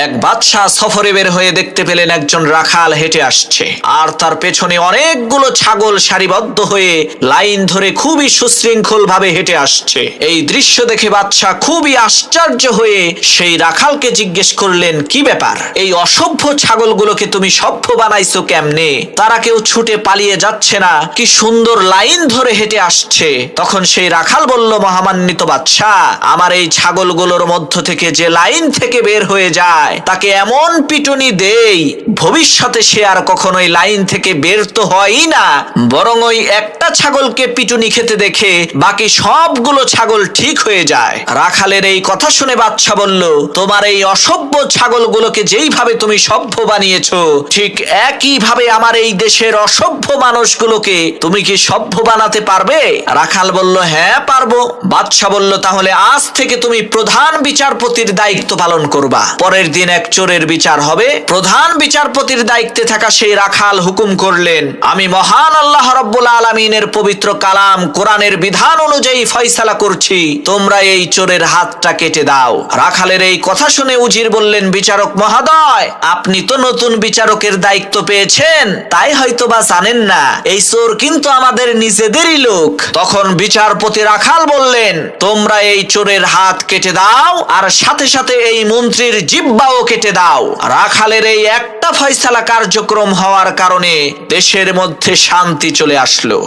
এক বাদশাহ সফরে বের হয়ে দেখতে পেলেন একজন রাখাল হেঁটে আসছে, আর তার পেছনে অনেকগুলো ছাগল সারিবদ্ধ হয়ে লাইন ধরে খুবই সুশৃঙ্খল ভাবে হেঁটে আসছে। এই দৃশ্য দেখে বাদশাহ খুবই আশ্চর্য হয়ে সেই রাখালকে জিজ্ঞেস করলেন, কি ব্যাপার, এই অসভ্য ছাগলগুলোকে তুমি সভ্য বানাইছো কেমনে? তারা কেউ ছুটে পালিয়ে যাচ্ছে না, কি সুন্দর লাইন ধরে হেঁটে আসছে। তখন সেই রাখাল বলল, মহামান্বিত বাদশাহ, আমার এই ছাগলগুলোর মধ্য থেকে যে লাইন থেকে বের হয়ে যায় তাকে এমন পিটুনি দেই ভবিষ্যতে সে আর কখনোই লাইন থেকে বের তো হয়ই না, বরং ওই একটা ছাগলকে পিটুনি খেতে দেখে বাকি সবগুলো ছাগল ঠিক হয়ে যায়। রাখালের এই কথা শুনে বাদশা বলল, তোমার এই অসভ্য ছাগলগুলোকে যেইভাবে তুমি সভ্য বানিয়েছো, ঠিক একই ভাবে আমার এই দেশের অসভ্য মানুষগুলোকে তুমি কি সভ্য বানাতে পারবে? রাখাল বলল, হ্যাঁ পারবো। বাদশা বলল, তাহলে আজ থেকে তুমি প্রধান বিচারপতির দায়িত্ব পালন করবা। পরের দিন এক চোরের বিচার হবে। প্রধান বিচারপতির দায়িত্বে থাকা সেই রাখাল হুকুম করলেন, আমি মহান আল্লাহ রাব্বুল আলামিনের পবিত্র কালাম কোরআনের বিধান অনুযায়ী ফয়সালা করছি, তোমরা এই চোরের হাতটা কেটে দাও। রাখালের এই কথা শুনে উজির বললেন, বিচারক মহোদয়, আপনি তো নতুন বিচারকের দায়িত্ব পেয়েছেন, তাই হয়তো বা জানেন না এই চোর কিন্তু আমাদের নিজেদেরই লোক। তখন বিচারপতি রাখাল বললেন, তোমরা এই চোরের হাত কেটে দাও, আর সাথে সাথে এই মন্ত্রীর জিহ্বাও কেটে দাও। রাখালের এই একটা ফয়সালা কার্যক্রম হওয়ার কারণে দেশের মধ্যে শান্তি চলে আসলো।